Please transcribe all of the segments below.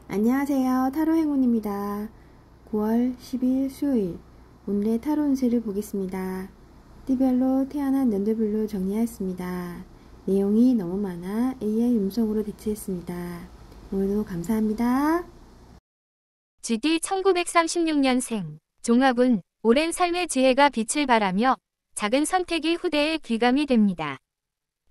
안녕하세요. 타로 행운입니다. 9월 10일 수요일 오늘의 타로 운세를 보겠습니다. 띠별로 태어난 연도별로 정리하였습니다. 내용이 너무 많아 AI 음성으로 대체했습니다. 오늘도 감사합니다. GD 1936년생 종합은 오랜 삶의 지혜가 빛을 발하며 작은 선택이 후대에 귀감이 됩니다.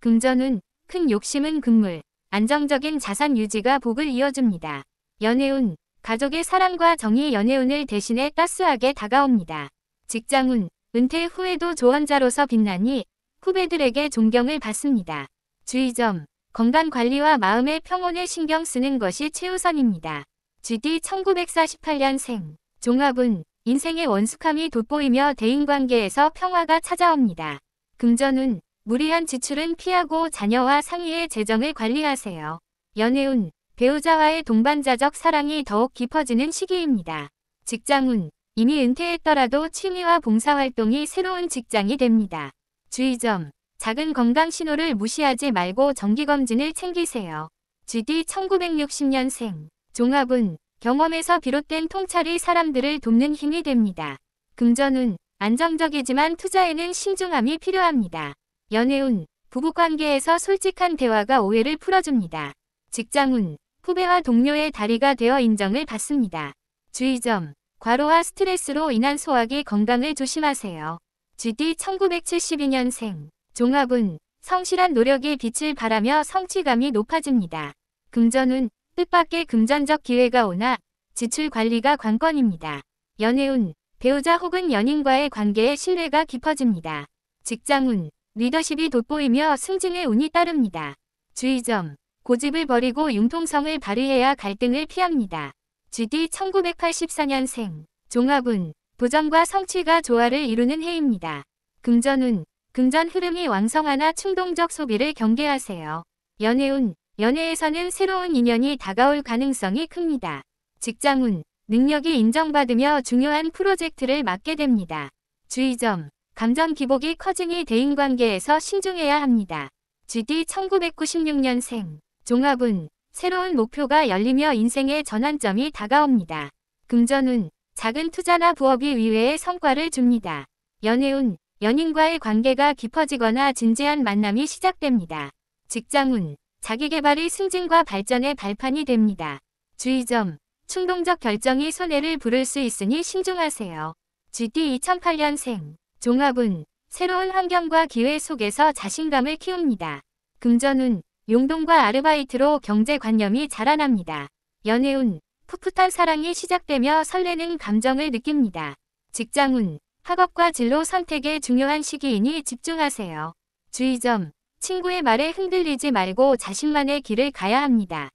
금전은 큰 욕심은 금물, 안정적인 자산 유지가 복을 이어줍니다. 연애운, 가족의 사랑과 정이 연애운을 대신해 따스하게 다가옵니다. 직장운, 은퇴 후에도 조언자로서 빛나니 후배들에게 존경을 받습니다. 주의점, 건강관리와 마음의 평온에 신경 쓰는 것이 최우선입니다. GD 1948년생 종합은 인생의 원숙함이 돋보이며 대인관계에서 평화가 찾아옵니다. 금전운, 무리한 지출은 피하고 자녀와 상의의 재정을 관리하세요. 연애운, 배우자와의 동반자적 사랑이 더욱 깊어지는 시기입니다. 직장운, 이미 은퇴했더라도 취미와 봉사활동이 새로운 직장이 됩니다. 주의점, 작은 건강 신호를 무시하지 말고 정기검진을 챙기세요. GD 1960년생 종합은 경험에서 비롯된 통찰이 사람들을 돕는 힘이 됩니다. 금전운, 안정적이지만 투자에는 신중함이 필요합니다. 연애운, 부부관계에서 솔직한 대화가 오해를 풀어줍니다. 직장운, 후배와 동료의 다리가 되어 인정을 받습니다. 주의점, 과로와 스트레스로 인한 소화기 건강을 조심하세요. GD 1972년생 종합은 성실한 노력이 빛을 발하며 성취감이 높아집니다. 금전운, 뜻밖의 금전적 기회가 오나 지출 관리가 관건입니다. 연애운, 배우자 혹은 연인과의 관계에 신뢰가 깊어집니다. 직장운, 리더십이 돋보이며 승진의 운이 따릅니다. 주의점, 고집을 버리고 융통성을 발휘해야 갈등을 피합니다. GD 1984년생 종합운, 도전과 성취가 조화를 이루는 해입니다. 금전운, 금전 흐름이 왕성하나 충동적 소비를 경계하세요. 연애운, 연애에서는 새로운 인연이 다가올 가능성이 큽니다. 직장운, 능력이 인정받으며 중요한 프로젝트를 맡게 됩니다. 주의점, 감정 기복이 커지니 대인관계에서 신중해야 합니다. GD 1996년생 종합운, 새로운 목표가 열리며 인생의 전환점이 다가옵니다. 금전운, 작은 투자나 부업이 위외의 성과를 줍니다. 연애운, 연인과의 관계가 깊어지거나 진지한 만남이 시작됩니다. 직장운, 자기계발이 승진과 발전의 발판이 됩니다. 주의점, 충동적 결정이 손해를 부를 수 있으니 신중하세요. GD 2008년생 종합운, 새로운 환경과 기회 속에서 자신감을 키웁니다. 금전운, 용돈과 아르바이트로 경제관념이 자라납니다. 연애운, 풋풋한 사랑이 시작되며 설레는 감정을 느낍니다. 직장운, 학업과 진로 선택에 중요한 시기이니 집중하세요. 주의점, 친구의 말에 흔들리지 말고 자신만의 길을 가야 합니다.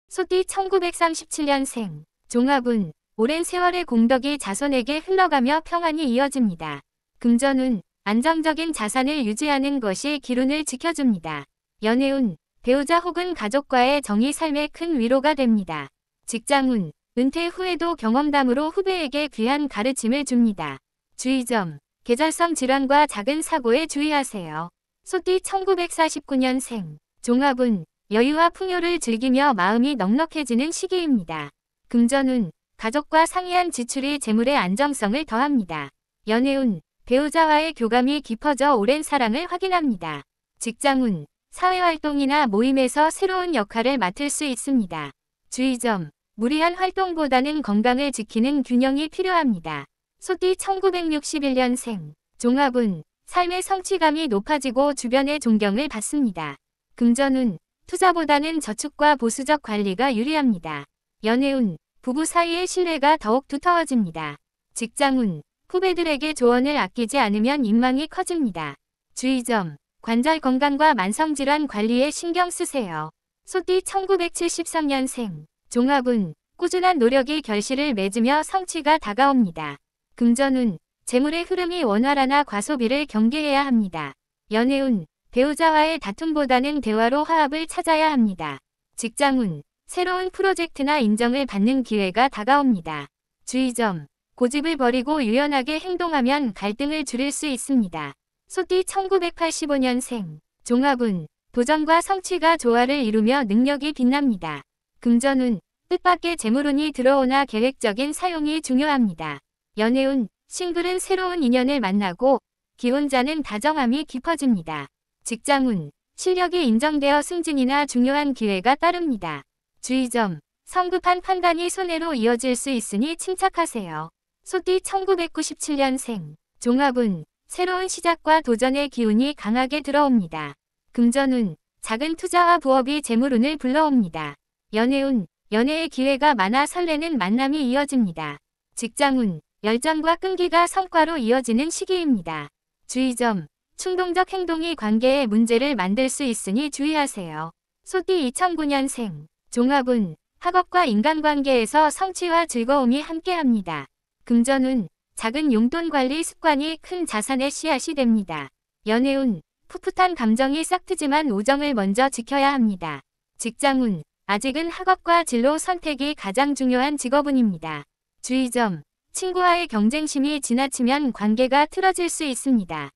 소띠 1937년생 종합운, 오랜 세월의 공덕이 자손에게 흘러가며 평안이 이어집니다. 금전운, 안정적인 자산을 유지하는 것이 기운을 지켜줍니다. 연애운, 배우자 혹은 가족과의 정이 삶에 큰 위로가 됩니다. 직장운, 은퇴 후에도 경험담으로 후배에게 귀한 가르침을 줍니다. 주의점, 계절성 질환과 작은 사고에 주의하세요. 소띠 1949년생 종합운, 여유와 풍요를 즐기며 마음이 넉넉해지는 시기입니다. 금전운, 가족과 상이한 지출이 재물의 안정성을 더합니다. 연애운, 배우자와의 교감이 깊어져 오랜 사랑을 확인합니다. 직장운, 사회활동이나 모임에서 새로운 역할을 맡을 수 있습니다. 주의점, 무리한 활동보다는 건강을 지키는 균형이 필요합니다. 소띠 1961년생 종합운, 삶의 성취감이 높아지고 주변의 존경을 받습니다. 금전운, 투자보다는 저축과 보수적 관리가 유리합니다. 연애운, 부부 사이의 신뢰가 더욱 두터워집니다. 직장운, 후배들에게 조언을 아끼지 않으면 인망이 커집니다. 주의점, 관절 건강과 만성질환 관리에 신경 쓰세요. 소띠 1973년생 종합운, 꾸준한 노력이 결실을 맺으며 성취가 다가옵니다. 금전운, 재물의 흐름이 원활하나 과소비를 경계해야 합니다. 연애운, 배우자와의 다툼보다는 대화로 화합을 찾아야 합니다. 직장운, 새로운 프로젝트나 인정을 받는 기회가 다가옵니다. 주의점, 고집을 버리고 유연하게 행동하면 갈등을 줄일 수 있습니다. 소띠 1985년생 종합운, 도전과 성취가 조화를 이루며 능력이 빛납니다. 금전운, 뜻밖의 재물운이 들어오나 계획적인 사용이 중요합니다. 연애운, 싱글은 새로운 인연을 만나고 기혼자는 다정함이 깊어집니다. 직장운, 실력이 인정되어 승진이나 중요한 기회가 따릅니다. 주의점, 성급한 판단이 손해로 이어질 수 있으니 침착하세요. 소띠 1997년생, 종합운, 새로운 시작과 도전의 기운이 강하게 들어옵니다. 금전운, 작은 투자와 부업이 재물운을 불러옵니다. 연애운, 연애의 기회가 많아 설레는 만남이 이어집니다. 직장운, 열정과 끈기가 성과로 이어지는 시기입니다. 주의점, 충동적 행동이 관계에 문제를 만들 수 있으니 주의하세요. 소띠 2009년생, 종합운, 학업과 인간관계에서 성취와 즐거움이 함께합니다. 금전운, 작은 용돈 관리 습관이 큰 자산의 씨앗이 됩니다. 연애운, 풋풋한 감정이 싹트지만 우정을 먼저 지켜야 합니다. 직장운, 아직은 학업과 진로 선택이 가장 중요한 직업운입니다. 주의점, 친구와의 경쟁심이 지나치면 관계가 틀어질 수 있습니다.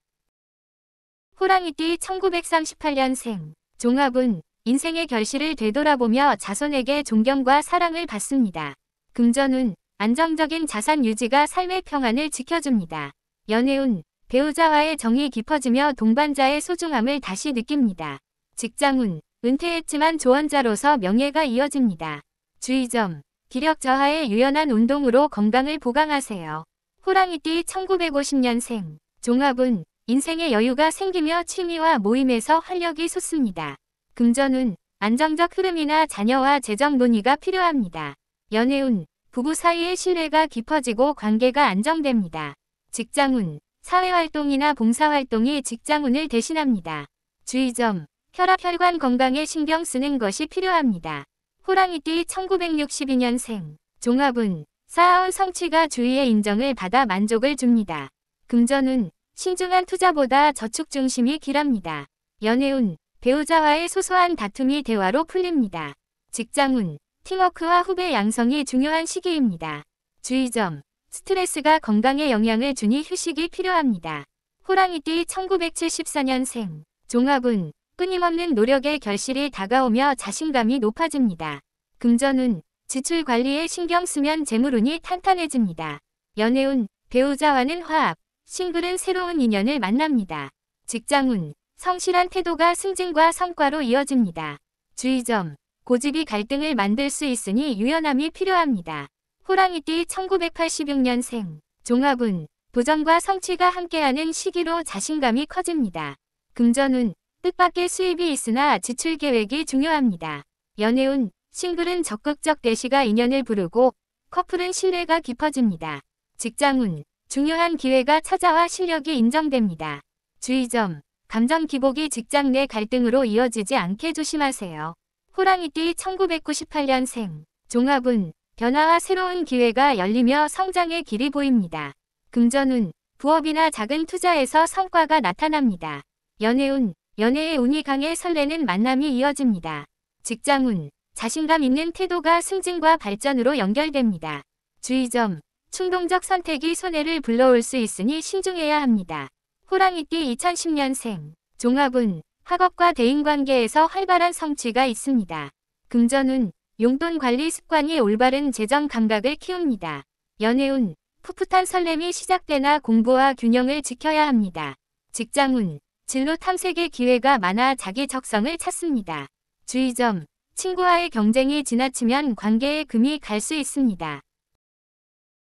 호랑이띠 1938년생, 종합운, 인생의 결실을 되돌아보며 자손에게 존경과 사랑을 받습니다. 금전운, 안정적인 자산 유지가 삶의 평안을 지켜줍니다. 연애운, 배우자와의 정이 깊어지며 동반자의 소중함을 다시 느낍니다. 직장운, 은퇴했지만 조언자로서 명예가 이어집니다. 주의점, 기력 저하의 유연한 운동으로 건강을 보강하세요. 호랑이띠 1950년생, 종합운, 인생의 여유가 생기며 취미와 모임에서 활력이 솟습니다. 금전운, 안정적 흐름이나 자녀와 재정 논의가 필요합니다. 연애운, 부부 사이의 신뢰가 깊어지고 관계가 안정됩니다. 직장운, 사회활동이나 봉사활동이 직장운을 대신합니다. 주의점, 혈압-혈관 건강에 신경 쓰는 것이 필요합니다. 호랑이띠 1962년생, 종합운, 쌓아온 성취가 주위의 인정을 받아 만족을 줍니다. 금전운, 신중한 투자보다 저축 중심이 길합니다. 연애운, 배우자와의 소소한 다툼이 대화로 풀립니다. 직장운, 팀워크와 후배 양성이 중요한 시기입니다. 주의점, 스트레스가 건강에 영향을 주니 휴식이 필요합니다. 호랑이띠 1974년생, 종합운, 끊임없는 노력의 결실이 다가오며 자신감이 높아집니다. 금전운, 지출 관리에 신경 쓰면 재물운이 탄탄해집니다. 연애운, 배우자와는 화합, 싱글은 새로운 인연을 만납니다. 직장운, 성실한 태도가 승진과 성과로 이어집니다. 주의점, 고집이 갈등을 만들 수 있으니 유연함이 필요합니다. 호랑이띠 1986년생, 종합운, 도전과 성취가 함께하는 시기로 자신감이 커집니다. 금전운, 뜻밖의 수입이 있으나 지출 계획이 중요합니다. 연애운, 싱글은 적극적 대시가 인연을 부르고 커플은 신뢰가 깊어집니다. 직장운, 중요한 기회가 찾아와 실력이 인정됩니다. 주의점, 감정 기복이 직장 내 갈등으로 이어지지 않게 조심하세요. 호랑이띠 1998년생, 종합운, 변화와 새로운 기회가 열리며 성장의 길이 보입니다. 금전운, 부업이나 작은 투자에서 성과가 나타납니다. 연애운, 연애의 운이 강해 설레는 만남이 이어집니다. 직장운, 자신감 있는 태도가 승진과 발전으로 연결됩니다. 주의점, 충동적 선택이 손해를 불러올 수 있으니 신중해야 합니다. 호랑이띠 2010년생, 종합운, 학업과 대인관계에서 활발한 성취가 있습니다. 금전운, 용돈 관리 습관이 올바른 재정 감각을 키웁니다. 연애운, 풋풋한 설렘이 시작되나 공부와 균형을 지켜야 합니다. 직장운, 진로 탐색의 기회가 많아 자기 적성을 찾습니다. 주의점, 친구와의 경쟁이 지나치면 관계에 금이 갈 수 있습니다.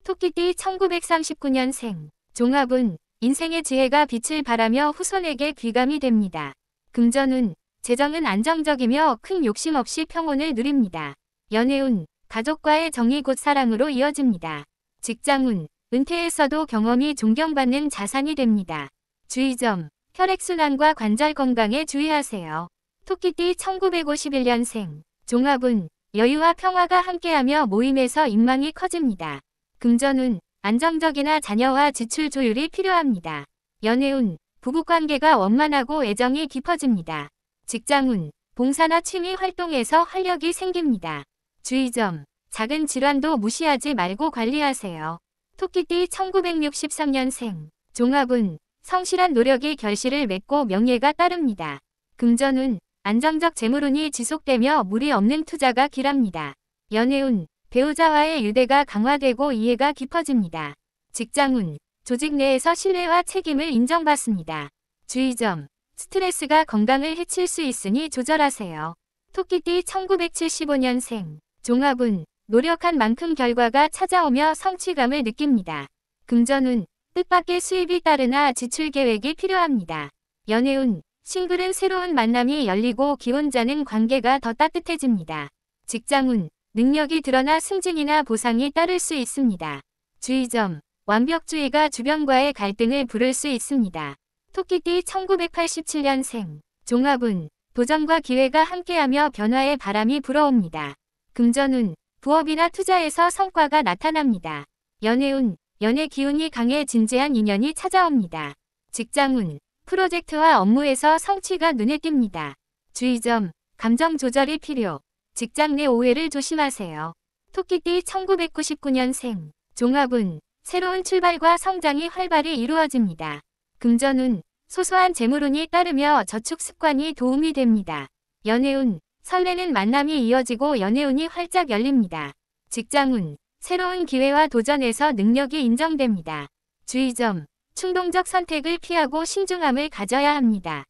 토끼띠 1939년생, 종합운, 인생의 지혜가 빛을 발하며 후손에게 귀감이 됩니다. 금전운, 재정은 안정적이며 큰 욕심 없이 평온을 누립니다. 연애운, 가족과의 정이 곧 사랑으로 이어집니다. 직장운, 은퇴했어도 경험이 존경받는 자산이 됩니다. 주의점, 혈액순환과 관절 건강에 주의하세요. 토끼띠 1951년생, 종합운, 여유와 평화가 함께하며 모임에서 인망이 커집니다. 금전운, 안정적이나 자녀와 지출 조율이 필요합니다. 연애운, 부부관계가 원만하고 애정이 깊어집니다. 직장운, 봉사나 취미 활동에서 활력이 생깁니다. 주의점, 작은 질환도 무시하지 말고 관리하세요. 토끼띠 1963년생, 종합운, 성실한 노력이 결실을 맺고 명예가 따릅니다. 금전운, 안정적 재물운이 지속되며 무리 없는 투자가 길합니다. 연애운, 배우자와의 유대가 강화되고 이해가 깊어집니다. 직장운, 조직 내에서 신뢰와 책임을 인정받습니다. 주의점, 스트레스가 건강을 해칠 수 있으니 조절하세요. 토끼띠 1975년생, 종합운, 노력한 만큼 결과가 찾아오며 성취감을 느낍니다. 금전운, 뜻밖의 수입이 따르나 지출 계획이 필요합니다. 연애운, 싱글은 새로운 만남이 열리고 기혼자는 관계가 더 따뜻해집니다. 직장운, 능력이 드러나 승진이나 보상이 따를 수 있습니다. 주의점, 완벽주의가 주변과의 갈등을 부를 수 있습니다. 토끼띠 1987년생, 종합운, 도전과 기회가 함께하며 변화의 바람이 불어옵니다. 금전운, 부업이나 투자에서 성과가 나타납니다. 연애운, 연애 기운이 강해 진지한 인연이 찾아옵니다. 직장운, 프로젝트와 업무에서 성취가 눈에 띕니다. 주의점, 감정 조절이 필요. 직장 내 오해를 조심하세요. 토끼띠 1999년생, 종합운, 새로운 출발과 성장이 활발히 이루어집니다. 금전운, 소소한 재물운이 따르며 저축 습관이 도움이 됩니다. 연애운, 설레는 만남이 이어지고 연애운이 활짝 열립니다. 직장운, 새로운 기회와 도전에서 능력이 인정됩니다. 주의점, 충동적 선택을 피하고 신중함을 가져야 합니다.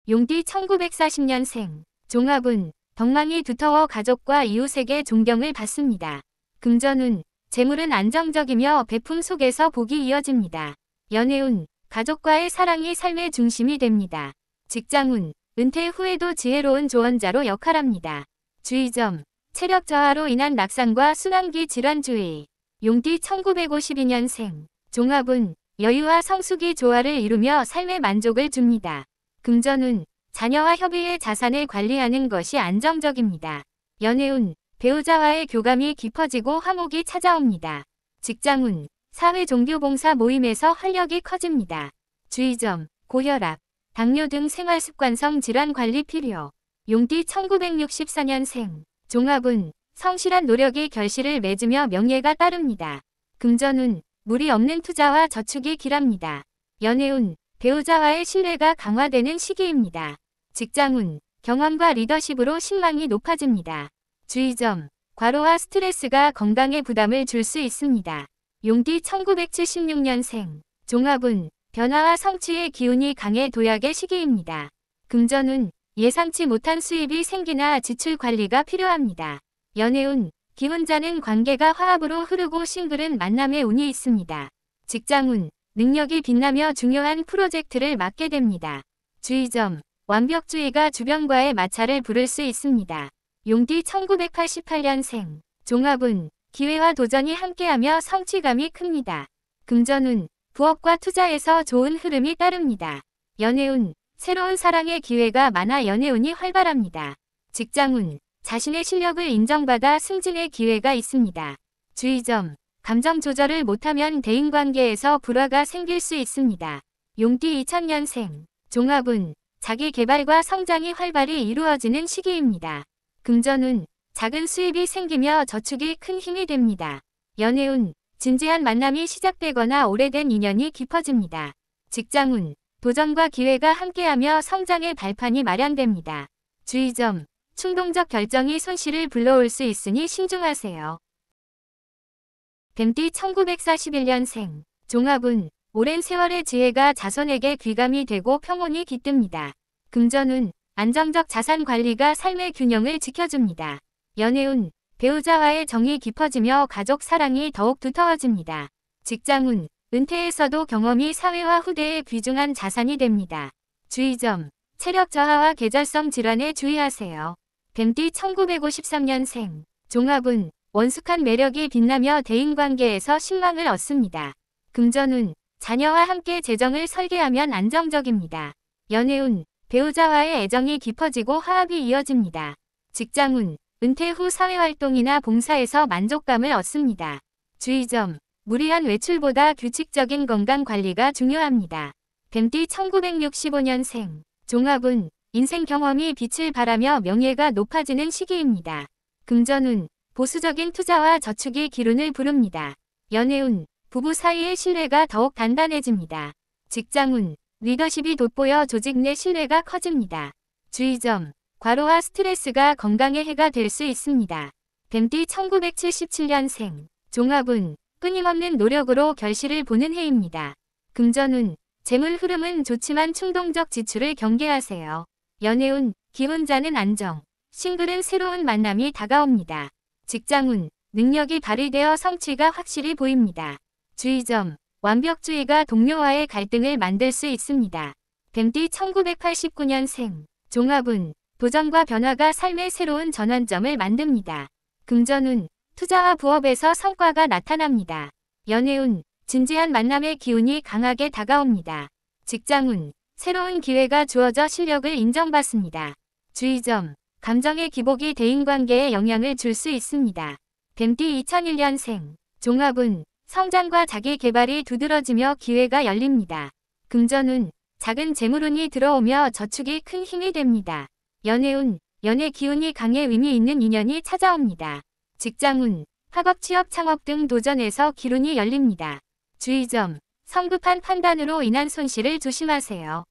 용띠 1940년생, 종합운, 덕망이 두터워 가족과 이웃에게 존경을 받습니다. 금전운, 재물은 안정적이며 베품 속에서 복이 이어집니다. 연애운, 가족과의 사랑이 삶의 중심이 됩니다. 직장운, 은퇴 후에도 지혜로운 조언자로 역할합니다. 주의점, 체력 저하로 인한 낙상과 순환기 질환 주의. 용띠 1952년생, 종합운, 여유와 성숙이 조화를 이루며 삶의 만족을 줍니다. 금전운, 자녀와 협의해 자산을 관리하는 것이 안정적입니다. 연애운, 배우자와의 교감이 깊어지고 화목이 찾아옵니다. 직장운, 사회 종교봉사 모임에서 활력이 커집니다. 주의점, 고혈압, 당뇨 등 생활습관성 질환 관리 필요. 용띠 1964년생, 종합운, 성실한 노력이 결실을 맺으며 명예가 따릅니다. 금전운, 무리 없는 투자와 저축이 길합니다. 연애운, 배우자와의 신뢰가 강화되는 시기입니다. 직장운, 경험과 리더십으로 신망이 높아집니다. 주의점, 과로와 스트레스가 건강에 부담을 줄 수 있습니다. 용띠 1976년생, 종합운, 변화와 성취의 기운이 강해 도약의 시기입니다. 금전운, 예상치 못한 수입이 생기나 지출 관리가 필요합니다. 연애운, 기혼자는 관계가 화합으로 흐르고 싱글은 만남의 운이 있습니다. 직장운, 능력이 빛나며 중요한 프로젝트를 맡게 됩니다. 주의점, 완벽주의가 주변과의 마찰을 부를 수 있습니다. 용띠 1988년생, 종합운, 기회와 도전이 함께하며 성취감이 큽니다. 금전운, 부업과 투자에서 좋은 흐름이 따릅니다. 연애운, 새로운 사랑의 기회가 많아 연애운이 활발합니다. 직장운, 자신의 실력을 인정받아 승진의 기회가 있습니다. 주의점, 감정 조절을 못하면 대인관계에서 불화가 생길 수 있습니다. 용띠 2000년생, 종합운, 자기 개발과 성장이 활발히 이루어지는 시기입니다. 금전운, 작은 수입이 생기며 저축이 큰 힘이 됩니다. 연애운, 진지한 만남이 시작되거나 오래된 인연이 깊어집니다. 직장운, 도전과 기회가 함께하며 성장의 발판이 마련됩니다. 주의점, 충동적 결정이 손실을 불러올 수 있으니 신중하세요. 뱀띠 1941년생, 종합운, 오랜 세월의 지혜가 자손에게 귀감이 되고 평온이 깃듭니다. 금전운, 안정적 자산 관리가 삶의 균형을 지켜줍니다. 연애운, 배우자와의 정이 깊어지며 가족 사랑이 더욱 두터워집니다. 직장운, 은퇴에서도 경험이 사회와 후대에 귀중한 자산이 됩니다. 주의점, 체력 저하와 계절성 질환에 주의하세요. 뱀띠 1953년생, 종합운, 원숙한 매력이 빛나며 대인관계에서 신망을 얻습니다. 금전운, 자녀와 함께 재정을 설계하면 안정적입니다. 연애운, 배우자와의 애정이 깊어지고 화합이 이어집니다. 직장운, 은퇴 후 사회활동이나 봉사에서 만족감을 얻습니다. 주의점, 무리한 외출보다 규칙적인 건강관리가 중요합니다. 뱀띠 1965년생, 종합운, 인생 경험이 빛을 발하며 명예가 높아지는 시기입니다. 금전운, 보수적인 투자와 저축이 기운을 부릅니다. 연애운, 부부 사이의 신뢰가 더욱 단단해집니다. 직장운, 리더십이 돋보여 조직 내 신뢰가 커집니다. 주의점. 과로와 스트레스가 건강에 해가 될 수 있습니다. 뱀띠 1977년생. 종합운. 끊임없는 노력으로 결실을 보는 해입니다. 금전운. 재물 흐름은 좋지만 충동적 지출을 경계하세요. 연애운. 기혼자는 안정. 싱글은 새로운 만남이 다가옵니다. 직장운. 능력이 발휘되어 성취가 확실히 보입니다. 주의점. 완벽주의가 동료와의 갈등을 만들 수 있습니다. 뱀띠 1989년생. 종합운. 도전과 변화가 삶의 새로운 전환점을 만듭니다. 금전운. 투자와 부업에서 성과가 나타납니다. 연애운. 진지한 만남의 기운이 강하게 다가옵니다. 직장운. 새로운 기회가 주어져 실력을 인정받습니다. 주의점. 감정의 기복이 대인관계에 영향을 줄 수 있습니다. 뱀띠 2001년생. 종합운. 성장과 자기 개발이 두드러지며 기회가 열립니다. 금전운. 작은 재물운이 들어오며 저축이 큰 힘이 됩니다. 연애운. 연애 기운이 강해 의미 있는 인연이 찾아옵니다. 직장운. 학업, 취업, 창업 등 도전에서 기운이 열립니다. 주의점. 성급한 판단으로 인한 손실을 조심하세요.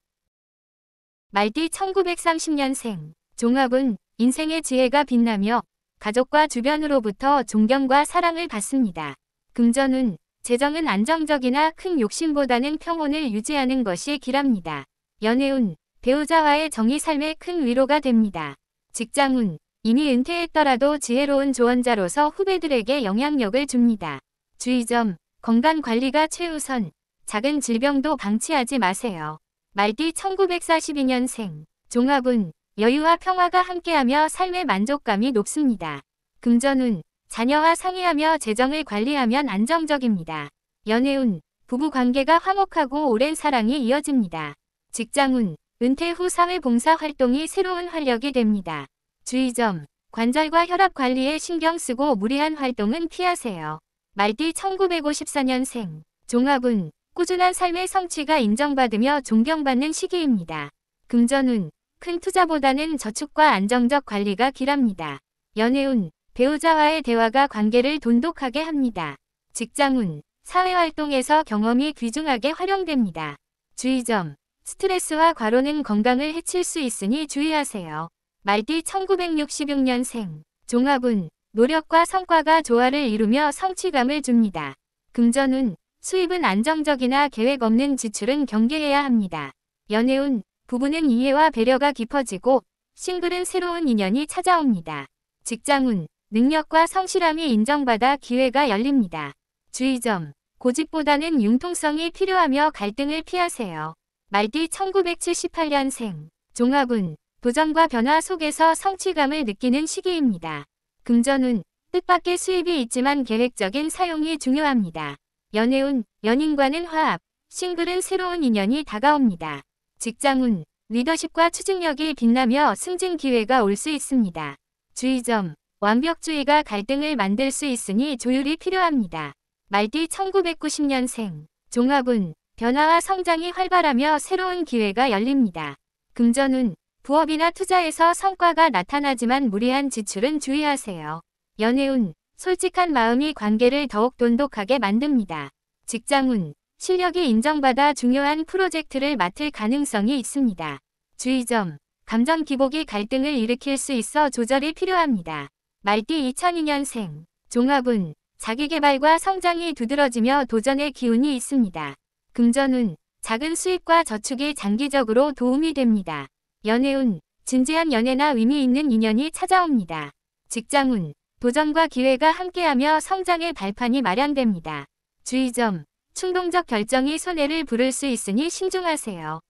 말띠 1930년생. 종합운. 인생의 지혜가 빛나며 가족과 주변으로부터 존경과 사랑을 받습니다. 금전운. 재정은 안정적이나 큰 욕심보다는 평온을 유지하는 것이 길합니다. 연애운. 배우자와의 정이 삶에 큰 위로가 됩니다. 직장운. 이미 은퇴했더라도 지혜로운 조언자로서 후배들에게 영향력을 줍니다. 주의점. 건강관리가 최우선. 작은 질병도 방치하지 마세요. 말띠 1942년생. 종합운. 여유와 평화가 함께하며 삶의 만족감이 높습니다. 금전운. 자녀와 상의하며 재정을 관리하면 안정적입니다. 연애운. 부부관계가 화목하고 오랜 사랑이 이어집니다. 직장운. 은퇴 후 사회봉사 활동이 새로운 활력이 됩니다. 주의점. 관절과 혈압 관리에 신경 쓰고 무리한 활동은 피하세요. 말띠 1954년생. 종합운. 꾸준한 삶의 성취가 인정받으며 존경받는 시기입니다. 금전운. 큰 투자보다는 저축과 안정적 관리가 길합니다. 연애운. 배우자와의 대화가 관계를 돈독하게 합니다. 직장운. 사회활동에서 경험이 귀중하게 활용됩니다. 주의점. 스트레스와 과로는 건강을 해칠 수 있으니 주의하세요. 말띠 1966년생. 종합운. 노력과 성과가 조화를 이루며 성취감을 줍니다. 금전운. 수입은 안정적이나 계획 없는 지출은 경계해야 합니다. 연애운. 부부는 이해와 배려가 깊어지고 싱글은 새로운 인연이 찾아옵니다. 직장운. 능력과 성실함이 인정받아 기회가 열립니다. 주의점. 고집보다는 융통성이 필요하며 갈등을 피하세요. 말띠 1978년생. 종합운. 도전과 변화 속에서 성취감을 느끼는 시기입니다. 금전운. 뜻밖의 수입이 있지만 계획적인 사용이 중요합니다. 연애운. 연인과는 화합. 싱글은 새로운 인연이 다가옵니다. 직장운. 리더십과 추진력이 빛나며 승진 기회가 올 수 있습니다. 주의점. 완벽주의가 갈등을 만들 수 있으니 조율이 필요합니다. 말띠 1990년생. 종합운. 변화와 성장이 활발하며 새로운 기회가 열립니다. 금전운. 부업이나 투자에서 성과가 나타나지만 무리한 지출은 주의하세요. 연애운. 솔직한 마음이 관계를 더욱 돈독하게 만듭니다. 직장운. 실력이 인정받아 중요한 프로젝트를 맡을 가능성이 있습니다. 주의점. 감정 기복이 갈등을 일으킬 수 있어 조절이 필요합니다. 말띠 2002년생. 종합운. 자기개발과 성장이 두드러지며 도전의 기운이 있습니다. 금전운. 작은 수입과 저축이 장기적으로 도움이 됩니다. 연애운. 진지한 연애나 의미 있는 인연이 찾아옵니다. 직장운. 도전과 기회가 함께하며 성장의 발판이 마련됩니다. 주의점. 충동적 결정이 손해를 부를 수 있으니 신중하세요.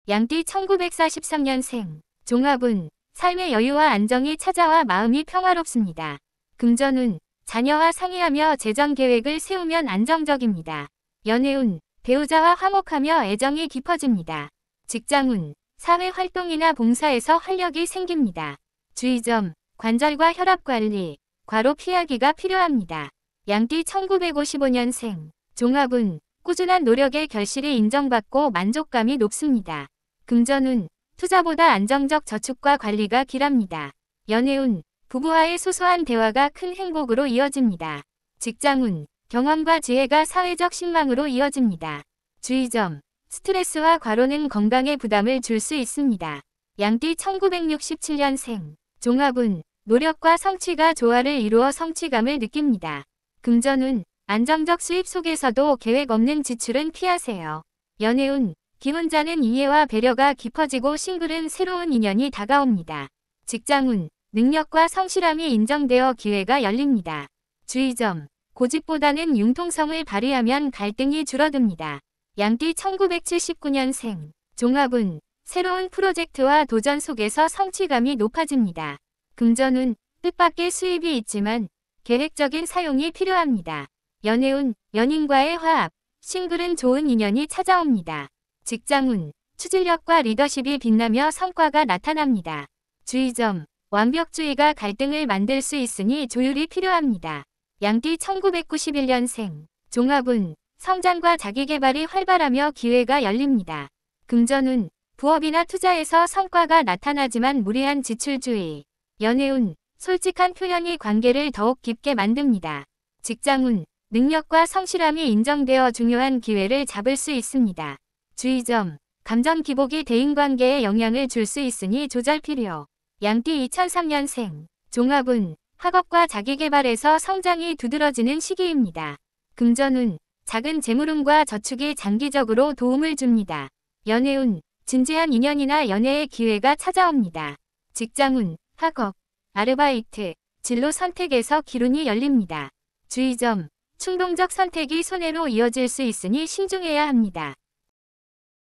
양띠 1943년생. 종합운. 삶의 여유와 안정이 찾아와 마음이 평화롭습니다. 금전운. 자녀와 상의하며 재정 계획을 세우면 안정적입니다. 연애운. 배우자와 화목하며 애정이 깊어집니다. 직장운. 사회활동이나 봉사에서 활력이 생깁니다. 주의점. 관절과 혈압 관리, 과로 피하기가 필요합니다. 양띠 1955년생. 종합운. 꾸준한 노력의 결실이 인정받고 만족감이 높습니다. 금전운. 투자보다 안정적 저축과 관리가 길합니다. 연애운. 부부와의 소소한 대화가 큰 행복으로 이어집니다. 직장운. 경험과 지혜가 사회적 신망으로 이어집니다. 주의점. 스트레스와 과로는 건강에 부담을 줄 수 있습니다. 양띠 1967년생. 종합운, 노력과 성취가 조화를 이루어 성취감을 느낍니다. 금전운, 안정적 수입 속에서도 계획 없는 지출은 피하세요. 연애운, 기혼자는 이해와 배려가 깊어지고 싱글은 새로운 인연이 다가옵니다. 직장운, 능력과 성실함이 인정되어 기회가 열립니다. 주의점, 고집보다는 융통성을 발휘하면 갈등이 줄어듭니다. 양띠 1979년생. 종합운, 새로운 프로젝트와 도전 속에서 성취감이 높아집니다. 금전운, 뜻밖의 수입이 있지만 계획적인 사용이 필요합니다. 연애운, 연인과의 화합, 싱글은 좋은 인연이 찾아옵니다. 직장운, 추진력과 리더십이 빛나며 성과가 나타납니다. 주의점, 완벽주의가 갈등을 만들 수 있으니 조율이 필요합니다. 양띠 1991년생. 종합운, 성장과 자기개발이 활발하며 기회가 열립니다. 금전운, 부업이나 투자에서 성과가 나타나지만 무리한 지출주의. 연애운, 솔직한 표현이 관계를 더욱 깊게 만듭니다. 직장운, 능력과 성실함이 인정되어 중요한 기회를 잡을 수 있습니다. 주의점, 감정 기복이 대인관계에 영향을 줄 수 있으니 조절 필요. 양띠 2003년생. 종합운, 학업과 자기개발에서 성장이 두드러지는 시기입니다. 금전운, 작은 재물운과 저축이 장기적으로 도움을 줍니다. 연애운, 진지한 인연이나 연애의 기회가 찾아옵니다. 직장운, 학업, 아르바이트, 진로 선택에서 기론이 열립니다. 주의점, 충동적 선택이 손해로 이어질 수 있으니 신중해야 합니다.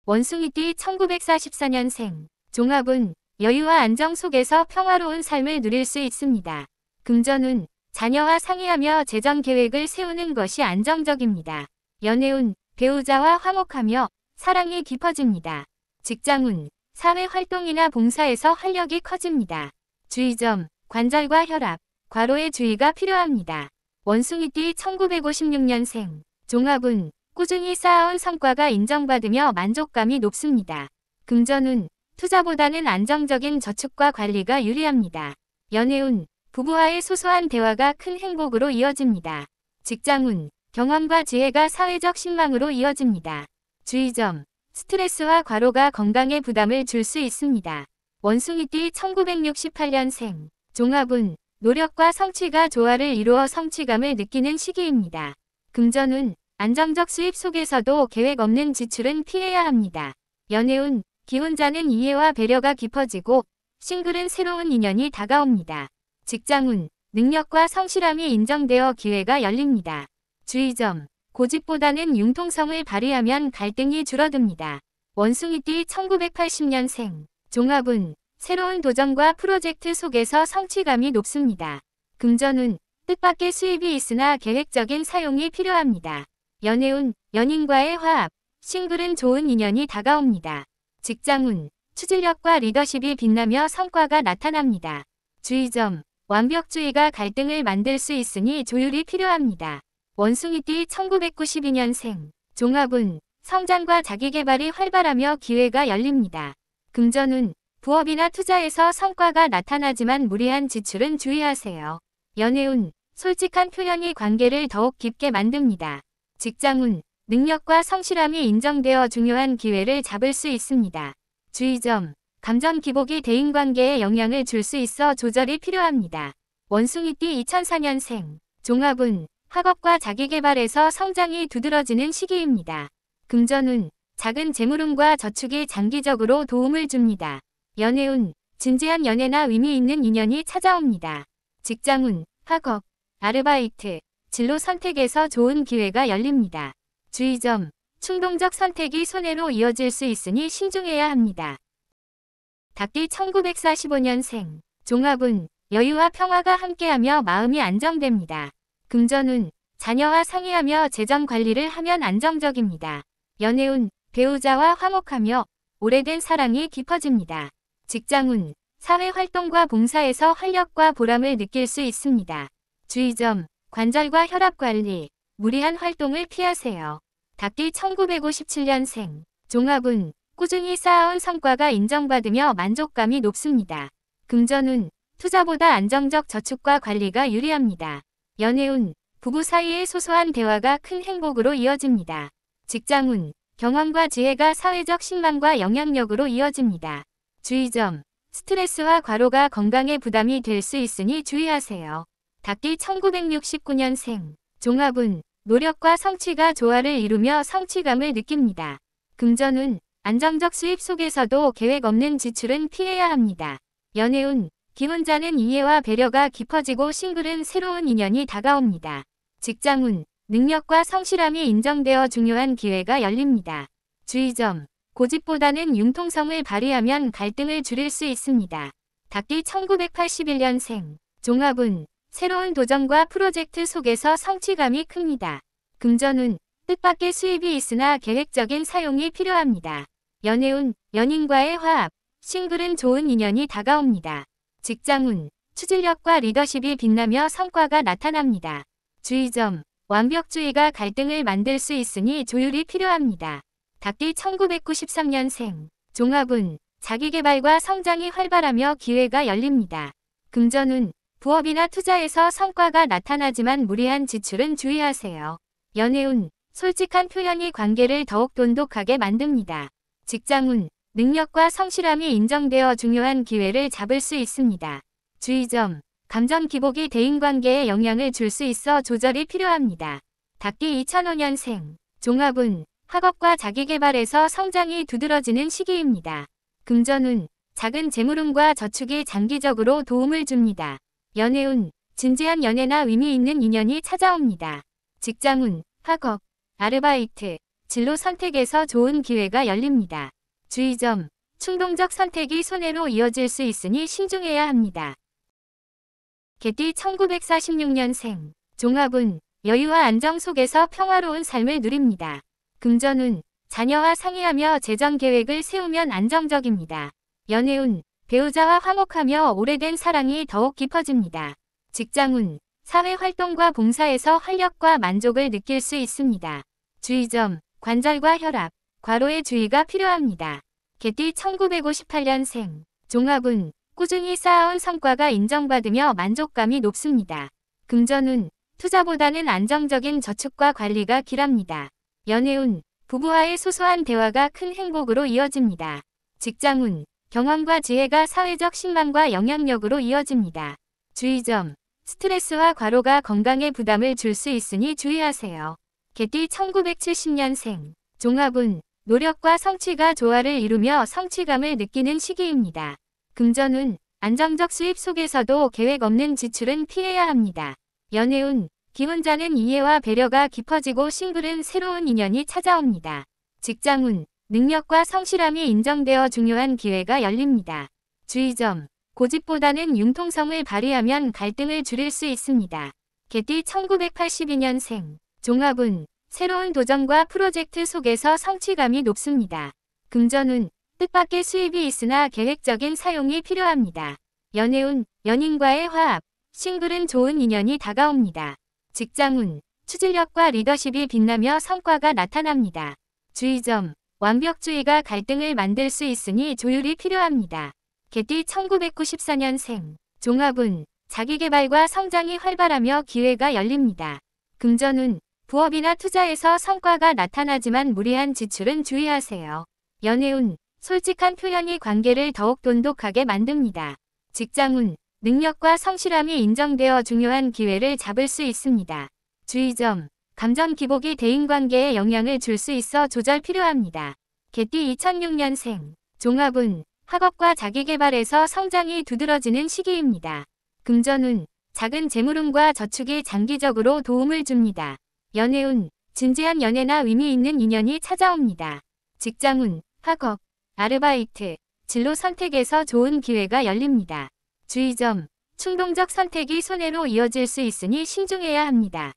원숭이띠 1944년생. 종합운, 여유와 안정 속에서 평화로운 삶을 누릴 수 있습니다. 금전운, 자녀와 상의하며 재정 계획을 세우는 것이 안정적입니다. 연애운, 배우자와 화목하며 사랑이 깊어집니다. 직장운, 사회 활동이나 봉사에서 활력이 커집니다. 주의점, 관절과 혈압, 과로에 주의가 필요합니다. 원숭이띠 1956년생. 종합운, 꾸준히 쌓아온 성과가 인정받으며 만족감이 높습니다. 금전운, 투자보다는 안정적인 저축과 관리가 유리합니다. 연애운, 부부와의 소소한 대화가 큰 행복으로 이어집니다. 직장운, 경험과 지혜가 사회적 신망으로 이어집니다. 주의점, 스트레스와 과로가 건강에 부담을 줄 수 있습니다. 원숭이띠 1968년생. 종합운, 노력과 성취가 조화를 이루어 성취감을 느끼는 시기입니다. 금전운, 안정적 수입 속에서도 계획 없는 지출은 피해야 합니다. 연애운, 기혼자는 이해와 배려가 깊어지고 싱글은 새로운 인연이 다가옵니다. 직장운, 능력과 성실함이 인정되어 기회가 열립니다. 주의점, 고집보다는 융통성을 발휘하면 갈등이 줄어듭니다. 원숭이띠 1980년생. 종합운, 새로운 도전과 프로젝트 속에서 성취감이 높습니다. 금전운, 뜻밖의 수입이 있으나 계획적인 사용이 필요합니다. 연애운, 연인과의 화합, 싱글은 좋은 인연이 다가옵니다. 직장운, 추진력과 리더십이 빛나며 성과가 나타납니다. 주의점, 완벽주의가 갈등을 만들 수 있으니 조율이 필요합니다. 원숭이띠 1992년생. 종합운, 성장과 자기개발이 활발하며 기회가 열립니다. 금전운, 부업이나 투자에서 성과가 나타나지만 무리한 지출은 주의하세요. 연애운, 솔직한 표현이 관계를 더욱 깊게 만듭니다. 직장운, 능력과 성실함이 인정되어 중요한 기회를 잡을 수 있습니다. 주의점, 감정 기복이 대인관계에 영향을 줄 수 있어 조절이 필요합니다. 원숭이띠 2004년생. 종합운, 학업과 자기개발에서 성장이 두드러지는 시기입니다. 금전운, 작은 재물운과 저축이 장기적으로 도움을 줍니다. 연애운, 진지한 연애나 의미 있는 인연이 찾아옵니다. 직장운, 학업, 아르바이트, 진로 선택에서 좋은 기회가 열립니다. 주의점, 충동적 선택이 손해로 이어질 수 있으니 신중해야 합니다. 닭띠 1945년생. 종합운, 여유와 평화가 함께하며 마음이 안정됩니다. 금전운, 자녀와 상의하며 재정 관리를 하면 안정적입니다. 연애운, 배우자와 화목하며 오래된 사랑이 깊어집니다. 직장운, 사회활동과 봉사에서 활력과 보람을 느낄 수 있습니다. 주의점, 관절과 혈압 관리, 무리한 활동을 피하세요. 닭띠 1957년생. 종합운, 꾸준히 쌓아온 성과가 인정받으며 만족감이 높습니다. 금전운, 투자보다 안정적 저축과 관리가 유리합니다. 연애운, 부부 사이의 소소한 대화가 큰 행복으로 이어집니다. 직장운, 경험과 지혜가 사회적 신망과 영향력으로 이어집니다. 주의점. 스트레스와 과로가 건강에 부담이 될 수 있으니 주의하세요. 닭띠 1969년생. 종합운. 노력과 성취가 조화를 이루며 성취감을 느낍니다. 금전운. 안정적 수입 속에서도 계획 없는 지출은 피해야 합니다. 연애운. 기혼자는 이해와 배려가 깊어지고 싱글은 새로운 인연이 다가옵니다. 직장운. 능력과 성실함이 인정되어 중요한 기회가 열립니다. 주의점. 고집보다는 융통성을 발휘하면 갈등을 줄일 수 있습니다. 닭띠 1981년생. 종합운. 새로운 도전과 프로젝트 속에서 성취감이 큽니다. 금전운. 뜻밖의 수입이 있으나 계획적인 사용이 필요합니다. 연애운. 연인과의 화합. 싱글은 좋은 인연이 다가옵니다. 직장운. 추진력과 리더십이 빛나며 성과가 나타납니다. 주의점. 완벽주의가 갈등을 만들 수 있으니 조율이 필요합니다. 닭띠 1993년생. 종합운. 자기개발과 성장이 활발하며 기회가 열립니다. 금전운. 부업이나 투자에서 성과가 나타나지만 무리한 지출은 주의하세요. 연애운. 솔직한 표현이 관계를 더욱 돈독하게 만듭니다. 직장운. 능력과 성실함이 인정되어 중요한 기회를 잡을 수 있습니다. 주의점. 감정 기복이 대인관계에 영향을 줄 수 있어 조절이 필요합니다. 닭띠 2005년생. 종합운. 학업과 자기개발에서 성장이 두드러지는 시기입니다. 금전운. 작은 재물운과 저축이 장기적으로 도움을 줍니다. 연애운. 진지한 연애나 의미 있는 인연이 찾아옵니다. 직장운. 학업, 아르바이트, 진로 선택에서 좋은 기회가 열립니다. 주의점. 충동적 선택이 손해로 이어질 수 있으니 신중해야 합니다. 개띠 1946년생. 종합운. 여유와 안정 속에서 평화로운 삶을 누립니다. 금전운. 자녀와 상의하며 재정 계획을 세우면 안정적입니다. 연애운. 배우자와 화목하며 오래된 사랑이 더욱 깊어집니다. 직장운. 사회활동과 봉사에서 활력과 만족을 느낄 수 있습니다. 주의점. 관절과 혈압, 과로에 주의가 필요합니다. 개띠 1958년생. 종합운. 꾸준히 쌓아온 성과가 인정받으며 만족감이 높습니다. 금전운. 투자보다는 안정적인 저축과 관리가 길합니다. 연애운. 부부와의 소소한 대화가 큰 행복으로 이어집니다. 직장운. 경험과 지혜가 사회적 신망과 영향력으로 이어집니다. 주의점. 스트레스와 과로가 건강에 부담을 줄 수 있으니 주의하세요. 개띠 1970년생. 종합운. 노력과 성취가 조화를 이루며 성취감을 느끼는 시기입니다. 금전운. 안정적 수입 속에서도 계획 없는 지출은 피해야 합니다. 연애운. 기혼자는 이해와 배려가 깊어지고 싱글은 새로운 인연이 찾아옵니다. 직장운. 능력과 성실함이 인정되어 중요한 기회가 열립니다. 주의점. 고집보다는 융통성을 발휘하면 갈등을 줄일 수 있습니다. 개띠 1982년생. 종합운. 새로운 도전과 프로젝트 속에서 성취감이 높습니다. 금전운. 뜻밖의 수입이 있으나 계획적인 사용이 필요합니다. 연애운. 연인과의 화합, 싱글은 좋은 인연이 다가옵니다. 직장운. 추진력과 리더십이 빛나며 성과가 나타납니다. 주의점. 완벽주의가 갈등을 만들 수 있으니 조율이 필요합니다. 개띠 1994년생. 종합운. 자기개발과 성장이 활발하며 기회가 열립니다. 금전운. 부업이나 투자에서 성과가 나타나지만 무리한 지출은 주의하세요. 연애운. 솔직한 표현이 관계를 더욱 돈독하게 만듭니다. 직장운. 능력과 성실함이 인정되어 중요한 기회를 잡을 수 있습니다. 주의점. 감정 기복이 대인관계에 영향을 줄 수 있어 조절 필요합니다. 개띠 2006년생. 종합운. 학업과 자기개발에서 성장이 두드러지는 시기입니다. 금전운. 작은 재물운과 저축이 장기적으로 도움을 줍니다. 연애운. 진지한 연애나 의미 있는 인연이 찾아옵니다. 직장운. 학업, 아르바이트, 진로 선택에서 좋은 기회가 열립니다. 주의점. 충동적 선택이 손해로 이어질 수 있으니 신중해야 합니다.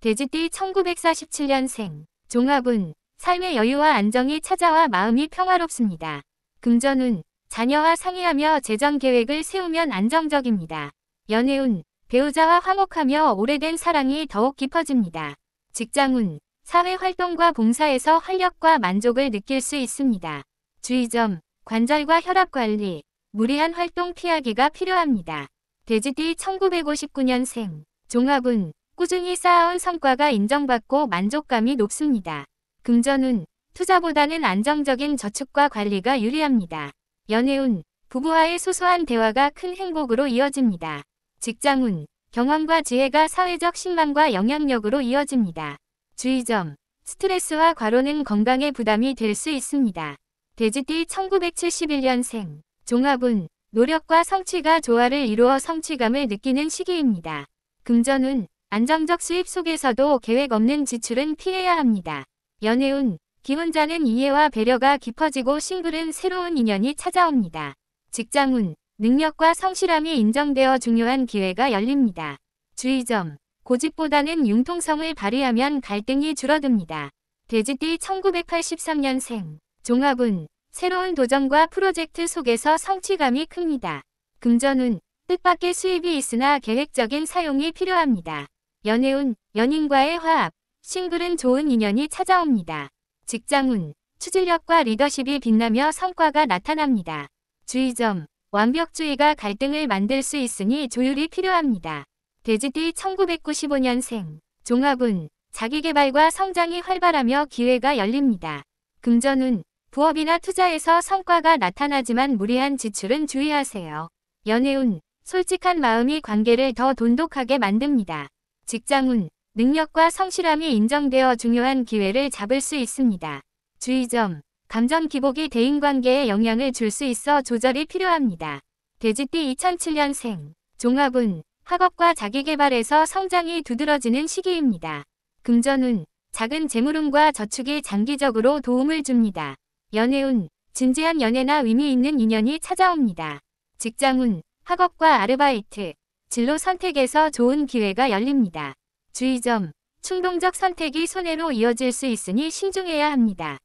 돼지띠 1947년생. 종합운. 삶의 여유와 안정이 찾아와 마음이 평화롭습니다. 금전운. 자녀와 상의하며 재정 계획을 세우면 안정적입니다. 연애운. 배우자와 화목하며 오래된 사랑이 더욱 깊어집니다. 직장운. 사회활동과 봉사에서 활력과 만족을 느낄 수 있습니다. 주의점. 관절과 혈압 관리, 무리한 활동 피하기가 필요합니다. 돼지띠 1959년생. 종합운. 꾸준히 쌓아온 성과가 인정받고 만족감이 높습니다. 금전운. 투자보다는 안정적인 저축과 관리가 유리합니다. 연애운, 부부와의 소소한 대화가 큰 행복으로 이어집니다. 직장운, 경험과 지혜가 사회적 신망과 영향력으로 이어집니다. 주의점, 스트레스와 과로는 건강에 부담이 될 수 있습니다. 돼지띠 1971년생, 종합운, 노력과 성취가 조화를 이루어 성취감을 느끼는 시기입니다. 금전운, 안정적 수입 속에서도 계획 없는 지출은 피해야 합니다. 연애운, 기혼자는 이해와 배려가 깊어지고 싱글은 새로운 인연이 찾아옵니다. 직장운, 능력과 성실함이 인정되어 중요한 기회가 열립니다. 주의점, 고집보다는 융통성을 발휘하면 갈등이 줄어듭니다. 돼지띠 1983년생, 종합운, 새로운 도전과 프로젝트 속에서 성취감이 큽니다. 금전운, 뜻밖의 수입이 있으나 계획적인 사용이 필요합니다. 연애운, 연인과의 화합, 싱글은 좋은 인연이 찾아옵니다. 직장운, 추진력과 리더십이 빛나며 성과가 나타납니다. 주의점, 완벽주의가 갈등을 만들 수 있으니 조율이 필요합니다. 돼지띠 1995년생, 종합운, 자기개발과 성장이 활발하며 기회가 열립니다. 금전운, 부업이나 투자에서 성과가 나타나지만 무리한 지출은 주의하세요. 연애운, 솔직한 마음이 관계를 더 돈독하게 만듭니다. 직장운, 능력과 성실함이 인정되어 중요한 기회를 잡을 수 있습니다. 주의점, 감정 기복이 대인관계에 영향을 줄 수 있어 조절이 필요합니다. 돼지띠 2007년생, 종합운, 학업과 자기개발에서 성장이 두드러지는 시기입니다. 금전운, 작은 재물운과 저축이 장기적으로 도움을 줍니다. 연애운, 진지한 연애나 의미 있는 인연이 찾아옵니다. 직장운, 학업과 아르바이트, 진로 선택에서 좋은 기회가 열립니다. 주의점, 충동적 선택이 손해로 이어질 수 있으니 신중해야 합니다.